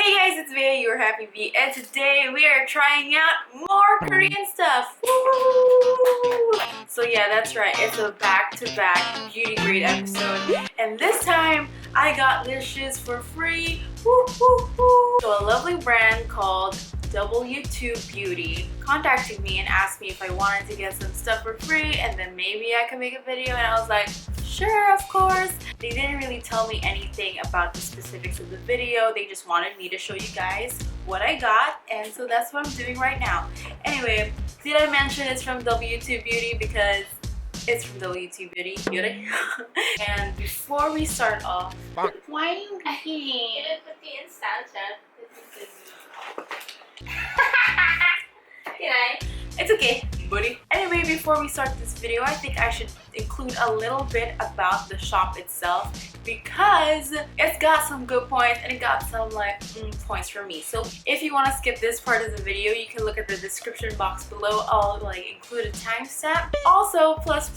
Hey guys, it's Meeee, your HappyB, and today we are trying out more Korean stuff. Woo! So yeah, that's right, it's a back-to-back beauty grade episode, and this time I got this shoes for free. Woo, woo, woo. So a lovely brand called W2 Beauty contacted me and asked me if I wanted to get some stuff for free, and then maybe I could make a video, and I was like, sure, of course. They didn't really tell me anything about the specifics of the video. They just wanted me to show you guys what I got, and so that's what I'm doing right now. Anyway, did I mention it's from W2 Beauty because it's from W2 Beauty? And before we start off, why are you here? It's okay, buddy. Anyway, before we start this video, I think I should include a little bit about the shop itself because it's got some good points and it got some like points for me. So if you want to skip this part of the video, you can look at the description box below. I'll like include a timestamp. Also, plus,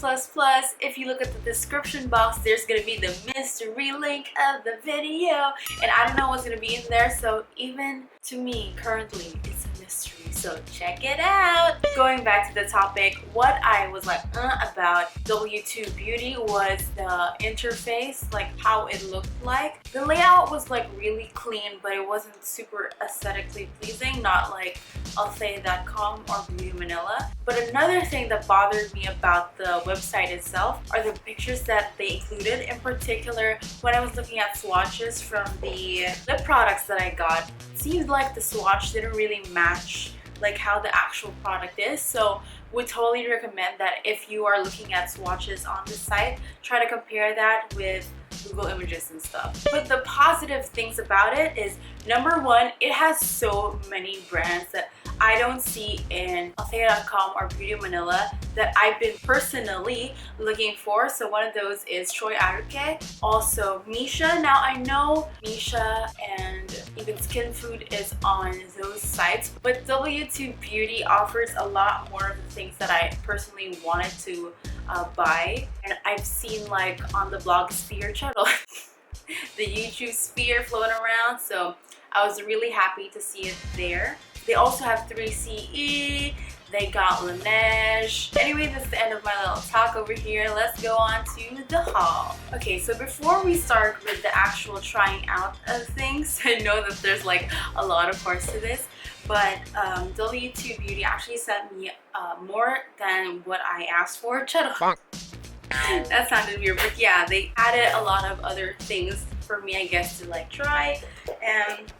if you look at the description box, there's gonna be the mystery link of the video, and I don't know what's gonna be in there. So even to me, currently, it's a mystery. So check it out. Going back to the topic, what I was like about W2 Beauty was the interface, like how it looked like. The layout was like really clean, but it wasn't super aesthetically pleasing, not like Althea.com or Beauty Manila. But another thing that bothered me about the website itself are the pictures that they included. In particular, when I was looking at swatches from the lip products that I got, it seemed like the swatch didn't really match like how the actual product is. So would totally recommend that if you are looking at swatches on the site, try to compare that with Google Images and stuff. But the positive things about it is, number one, it has so many brands that I don't see in Althea.com or Beauty Manila that I've been personally looking for. So one of those is Troy Aruke, also Meeee. Now I know Meeee and even Skin Food is on those sites, but W2 Beauty offers a lot more of the things that I personally wanted to buy. And I've seen like on the blog sphere channel, the YouTube sphere floating around, so I was really happy to see it there. They also have 3CE, they got Laneige. Anyway, that's the end of my little talk over here. Let's go on to the haul. Okay, so before we start with the actual trying out of things, I know that there's like a lot of parts to this, but W2 Beauty actually sent me more than what I asked for. That sounded weird, but yeah, they added a lot of other things for me, I guess, to like try. And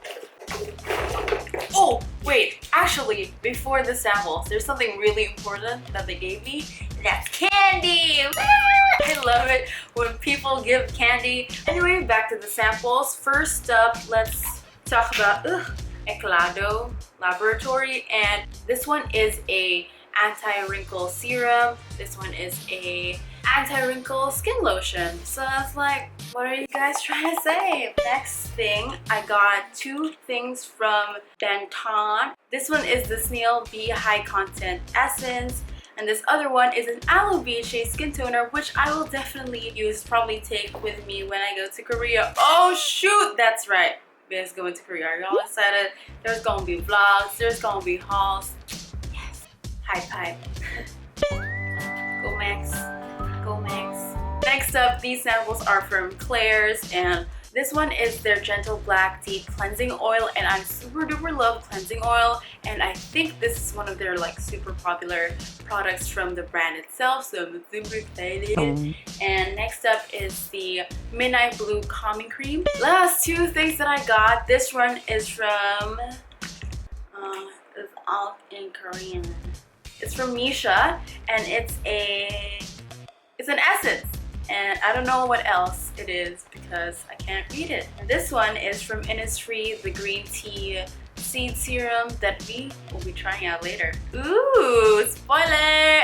oh wait, actually, before the samples, there's something really important that they gave me. That's candy. I love it when people give candy. Anyway, back to the samples. First up, let's talk about Eclado Laboratory, and this one is a anti-wrinkle serum. This one is a anti-wrinkle skin lotion. So I was like, what are you guys trying to say? Next thing, I got two things from Benton. This one is the Snail Bee High Content Essence, and this other one is an Aloe BHA skin toner, which I will definitely use, probably take with me when I go to Korea. Oh shoot, that's right. We're going to Korea. Are y'all excited? There's gonna be vlogs, there's gonna be hauls. Yes, hype. Go Max. Go Max. Next up, these samples are from Claire's, and this one is their Gentle Black Deep Cleansing Oil, and I super duper love cleansing oil, and I think this is one of their like super popular products from the brand itself, so I'm super excited. And next up is the Midnight Blue Calming Cream. Last two things that I got, this one is from it's all in Korean. It's from Meeee, and it's an essence, and I don't know what else it is because I can't read it. And this one is from Innisfree, the green tea seed serum that we will be trying out later. Ooh, spoiler!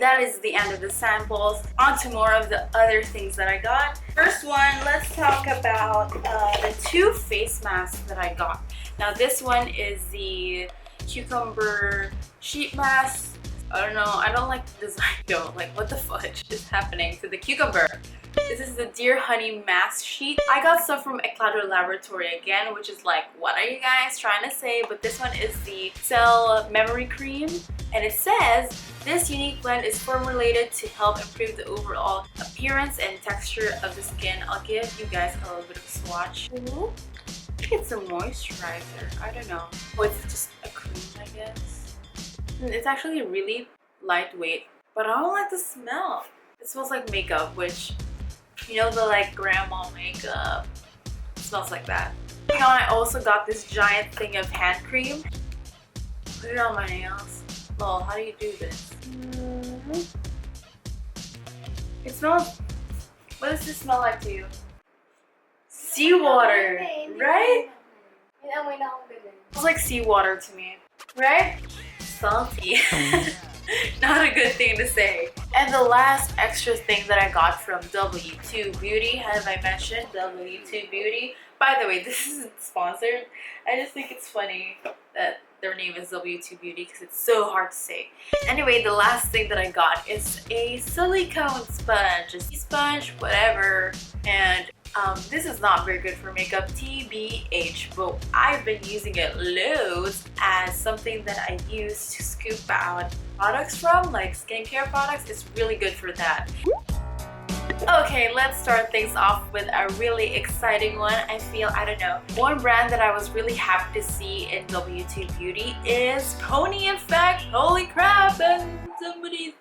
That is the end of the samples. On to more of the other things that I got. First one, let's talk about the two face masks that I got. Now this one is the Cucumber Sheet Mask. I don't know. I don't like the design though. Like, what the fudge is happening to the cucumber? This is the Dear Honey mask sheet. I got stuff from Eclair Laboratory again, which is like, what are you guys trying to say? But this one is the Cell Memory Cream. And it says, this unique blend is formulated to help improve the overall appearance and texture of the skin. I'll give you guys a little bit of a swatch. Ooh. I think it's a moisturizer. I don't know. Oh, it's just a cream, I guess. It's actually really lightweight, but I don't like the smell. It smells like makeup, which, you know, the like grandma makeup. It smells like that. Moving on, I also got this giant thing of hand cream. Put it on my nails. Lol, how do you do this? It smells... What does this smell like to you? Seawater, right? It smells like seawater to me, right? Salty. Not a good thing to say. And the last extra thing that I got from W2 Beauty, have I mentioned W2 Beauty? By the way, this isn't sponsored. I just think it's funny that their name is W2 Beauty because it's so hard to say. Anyway, the last thing that I got is a silicone sponge, a sponge, whatever. And this is not very good for makeup, TBH, but I've been using it loads as something that I use to scoop out products from, like skincare products. It's really good for that. Okay, let's start things off with a really exciting one. I don't know. One brand that I was really happy to see in W2 Beauty is Pony Effect. Holy crap, and somebody's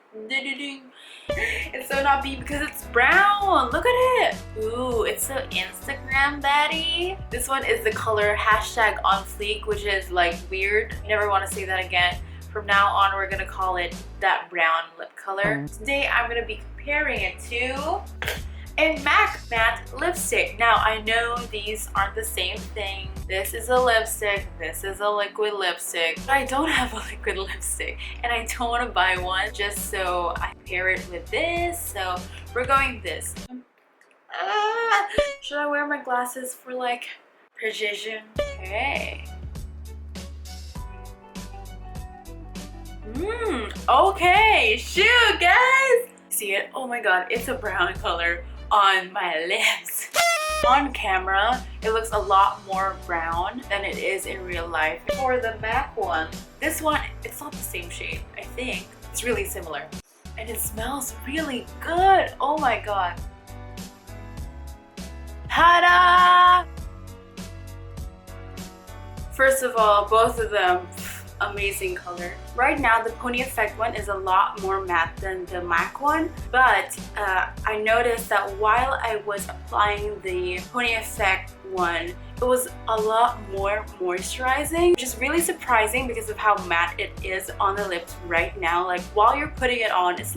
it's so not me because it's brown. Look at it. Ooh, it's so Instagram baddie. This one is the color #OnFleek, which is like weird. You never want to say that again. From now on, we're gonna call it that brown lip color. Today, I'm gonna be comparing it to a MAC matte lipstick. Now, I know these aren't the same thing. This is a lipstick, this is a liquid lipstick. But I don't have a liquid lipstick, and I don't want to buy one just so I pair it with this. So we're going this. Should I wear my glasses for like precision? Okay. Okay, shoot guys! See it? Oh my god, it's a brown color on my lips. On camera, it looks a lot more brown than it is in real life. For the MAC one, this one, it's not the same shade, I think. It's really similar. And it smells really good. Oh my god. Ta-da! First of all, both of them, amazing color. Right now, the Pony Effect one is a lot more matte than the MAC one, but I noticed that while I was applying the Pony Effect one, it was a lot more moisturizing, which is really surprising because of how matte it is on the lips right now. Like while you're putting it on, it's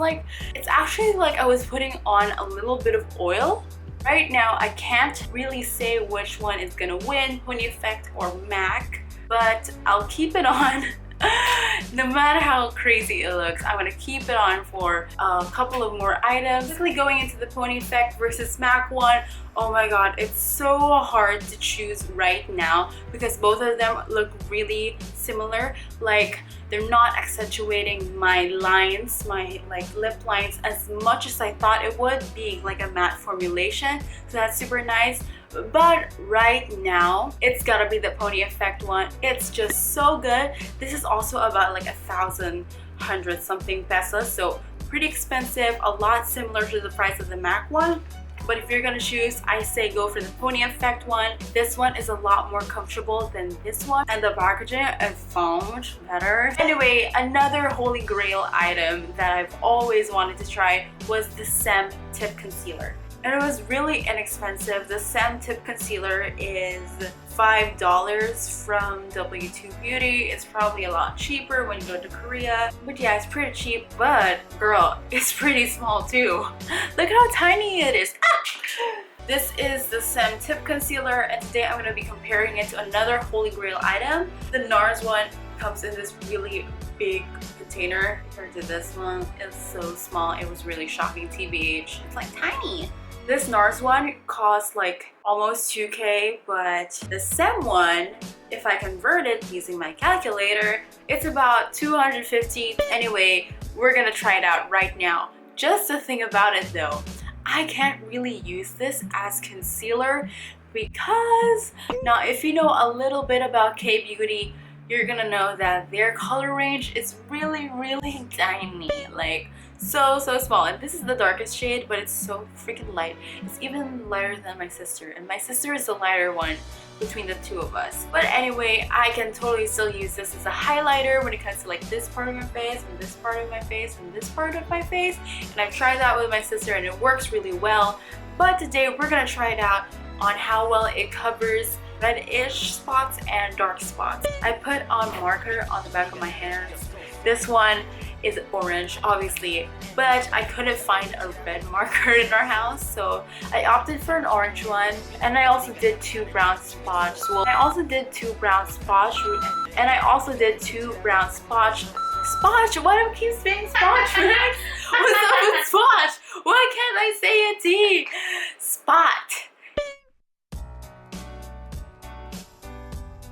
actually like I was putting on a little bit of oil. Right now, I can't really say which one is gonna win, Pony Effect or MAC, but I'll keep it on. No matter how crazy it looks, I'm gonna keep it on for a couple of more items. Quickly going into the Pony Effect versus MAC one. Oh my god, it's so hard to choose right now because both of them look really similar. Like they're not accentuating my lines, my like lip lines as much as I thought it would, being like a matte formulation. So that's super nice. But right now, it's gotta be the Pony Effect one. It's just so good. This is also about like 1,100 something pesos, so pretty expensive, a lot similar to the price of the MAC one. But if you're gonna choose, I say go for the Pony Effect one. This one is a lot more comfortable than this one, and the packaging is so much better. Anyway, another Holy Grail item that I've always wanted to try was the SEM Tip Concealer. And it was really inexpensive. The SEM Tip Concealer is $5 from W2 Beauty. It's probably a lot cheaper when you go to Korea. But yeah, it's pretty cheap, but girl, it's pretty small too. Look how tiny it is. Ah! This is the SEM Tip Concealer, and today I'm going to be comparing it to another Holy Grail item. The NARS one comes in this really big container compared to this one. It's so small. It was really shocking, TBH. It's like tiny. This NARS one costs like almost 2K, but the SEM one, if I convert it using my calculator, it's about 250. Anyway, we're gonna try it out right now. Just the thing about it though, I can't really use this as concealer because now if you know a little bit about K-beauty, you're gonna know that their color range is really tiny, like so small. And this is the darkest shade, but it's so freaking light. It's even lighter than my sister, and my sister is the lighter one between the two of us. But anyway, I can totally still use this as a highlighter when it comes to like this part of my face and this part of my face and this part of my face, and I've tried that with my sister and it works really well. But today we're gonna try it out on how well it covers reddish spots and dark spots. I put on marker on the back of my hands. This one is orange, obviously, but I couldn't find a red marker in our house, so I opted for an orange one. And I also did 2 brown spots. Well, I also did 2 brown spots, and I also did 2 brown spots. Spotch? Why do I keep saying spotch? What's up with spotch? Why can't I say a T? Spot.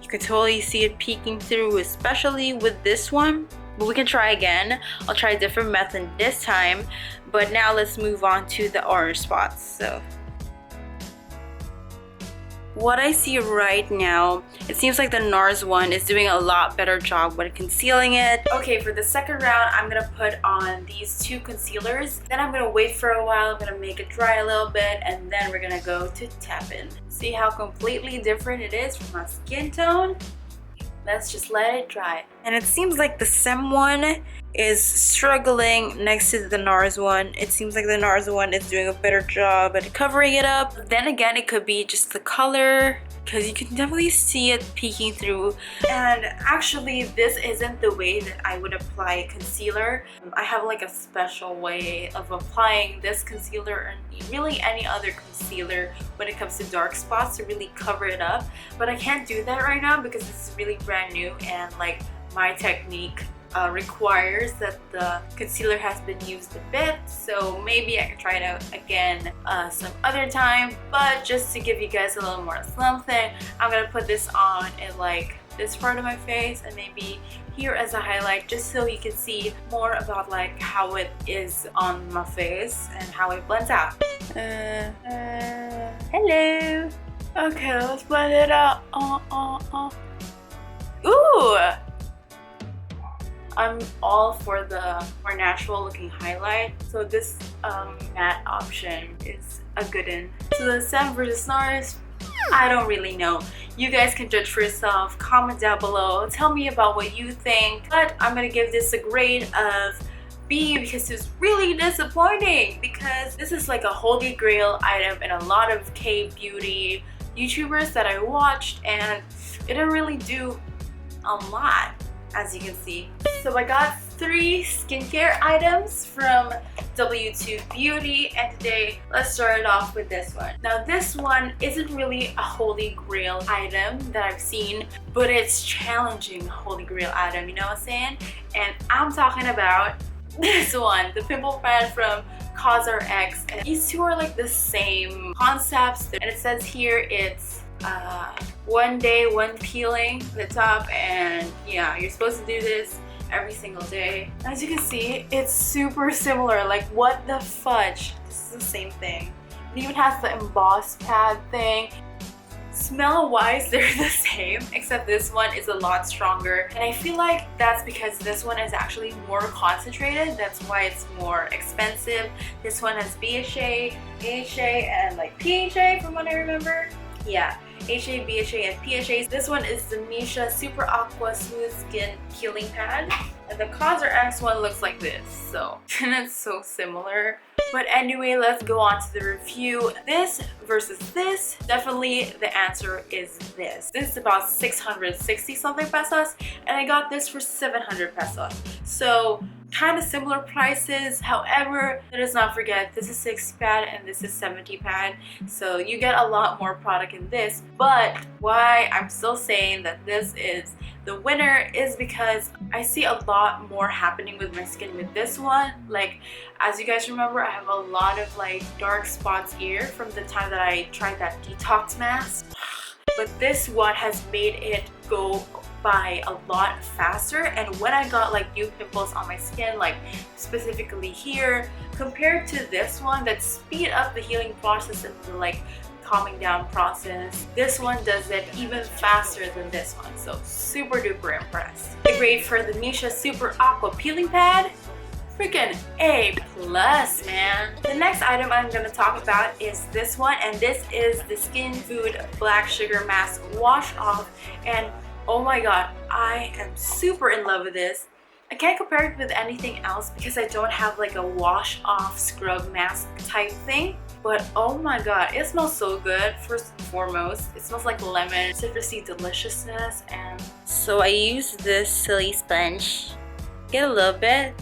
You can totally see it peeking through, especially with this one. But we can try again. I'll try a different method this time. But now let's move on to the orange spots. So what I see right now, it seems like the NARS one is doing a lot better job when concealing it. Okay, for the second round, I'm gonna put on these 2 concealers. Then I'm gonna wait for a while. I'm gonna make it dry a little bit, and then we're gonna go to tap-in. See how completely different it is from my skin tone? Let's just let it dry. And it seems like the SEM one is struggling next to the NARS one. It seems like the NARS one is doing a better job at covering it up. Then again, it could be just the color, because you can definitely see it peeking through. And actually, this isn't the way that I would apply concealer. I have like a special way of applying this concealer and really any other concealer when it comes to dark spots to really cover it up. But I can't do that right now because this is really brand new, and like my technique requires that the concealer has been used a bit, so maybe I can try it out again some other time. But just to give you guys a little more something, I'm gonna put this on in like this part of my face and maybe here as a highlight, just so you can see more about like how it is on my face and how it blends out. Hello. Okay, let's blend it out. Ooh! I'm all for the more natural looking highlight, so this matte option is a good one. So the SEM versus NARS, I don't really know. You guys can judge for yourself. Comment down below. Tell me about what you think. But I'm gonna give this a grade of B because it's really disappointing, because this is like a holy grail item in a lot of K-beauty YouTubers that I watched, and it didn't really do a lot, as you can see. So I got 3 skincare items from W2 Beauty, and today let's start it off with this one. Now this one isn't really a holy grail item that I've seen, but it's challenging holy grail item, you know what I'm saying? And I'm talking about this one, the pimple pad from CosRX. And these two are like the same concepts, and it says here it's 1 day, 1 peeling the top, and yeah, you're supposed to do this every single day. As you can see, it's super similar. Like, what the fudge? This is the same thing. It even has the embossed pad thing. Smell wise, they're the same, except this one is a lot stronger, and I feel like that's because this one is actually more concentrated. That's why it's more expensive. This one has BHA, AHA, and like PHA from what I remember. Yeah, HA, BHA, and PHA. This one is the Meeee Super Aqua Smooth Skin Peeling Pad. And the CosRX one looks like this, so and it's so similar. But anyway, let's go on to the review. This versus this, definitely the answer is this. This is about 660 something pesos, and I got this for 700 pesos. So kind of similar prices. However, let us not forget, this is 60 pad and this is 70 pad, so you get a lot more product in this. But why I'm still saying that this is the winner is because I see a lot more happening with my skin with this one. Like, as you guys remember, I have a lot of like dark spots here from the time that I tried that detox mask, but this one has made it go by a lot faster. And when I got like new pimples on my skin, like specifically here, compared to this one that speed up the healing process and the like calming down process, this one does it even faster than this one. So super duper impressed. The grade for the Meeee Super Aqua Peeling Pad, freaking A+, man. The next item I'm going to talk about is this one, and this is the Skin Food Black Sugar Mask Wash Off. And oh my god, I am super in love with this. I can't compare it with anything else because I don't have like a wash off scrub mask type thing. But oh my god, it smells so good. First and foremost, it smells like lemon, citrusy deliciousness. And so I use this silly sponge, get a little bit,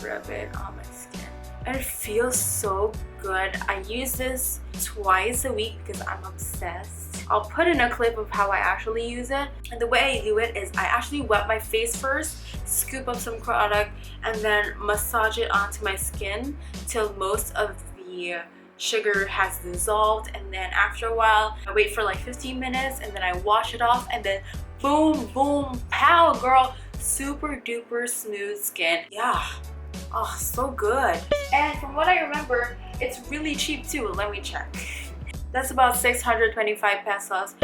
rub it on my skin, and it feels so good. I use this twice a week because I'm obsessed. I'll put in a clip of how I actually use it. And the way I do it is I actually wet my face first, scoop up some product, and then massage it onto my skin till most of the sugar has dissolved. And then after a while I wait for like 15 minutes and then I wash it off, and then boom boom pow girl, super duper smooth skin. Yeah, oh so good. And from what I remember, it's really cheap too. Let me check. That's about 625 pesos.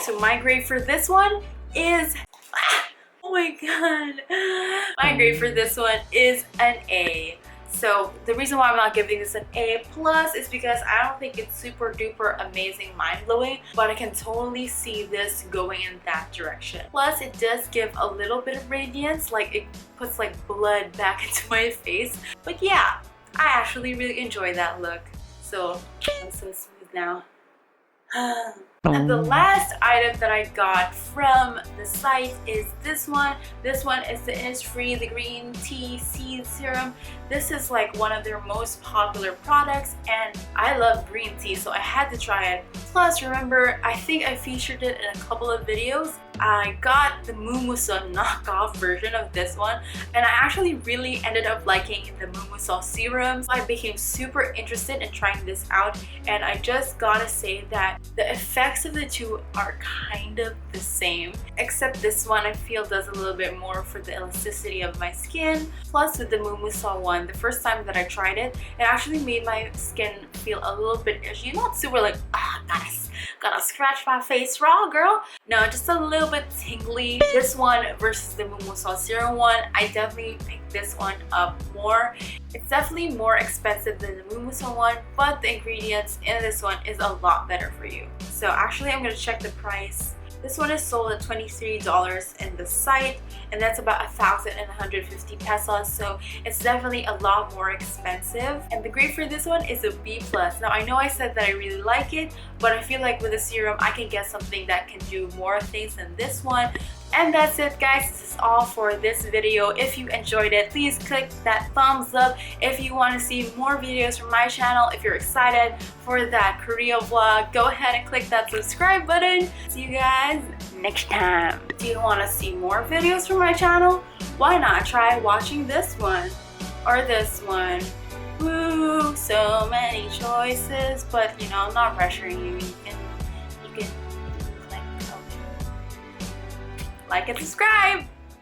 So my grade for this one is oh my god, my grade for this one is an A. So the reason why I'm not giving this an A+ is because I don't think it's super duper amazing, mind-blowing, but I can totally see this going in that direction. Plus it does give a little bit of radiance, like it puts like blood back into my face. But yeah, I actually really enjoy that look. So I'm so smooth now. And the last item that I got from the site is this one. This one is the Innisfree, the Green Tea Seed Serum. This is like one of their most popular products, and I love green tea, so I had to try it. Plus, remember, I think I featured it in a couple of videos. I got the Meeee knockoff version of this one, and I actually really ended up liking the Meeee serum. So I became super interested in trying this out, and I just gotta say that the effects of the two are kind of the same, except this one I feel does a little bit more for the elasticity of my skin. Plus with the Meeee one, the first time that I tried it, it actually made my skin feel a little bit itchy. Not super like, gotta scratch my face raw girl. No, just a little bit tingly. This one versus the Meeee serum one, I definitely picked this one up more. It's definitely more expensive than the Meeee one, but the ingredients in this one is a lot better for you. So actually I'm gonna check the price. This one is sold at $23 in the site, and that's about 1,150 pesos, so it's definitely a lot more expensive. And the grade for this one is a B+. Now I know I said that I really like it, but I feel like with a serum I can get something that can do more things than this one. And that's it guys, this is all for this video. If you enjoyed it, please click that thumbs up. If you want to see more videos from my channel, if you're excited for that Korea vlog, go ahead and click that subscribe button. See you guys next time. Do you want to see more videos from my channel? Why not try watching this one or this one? Woo, so many choices, but you know, I'm not pressuring you. You can like and subscribe.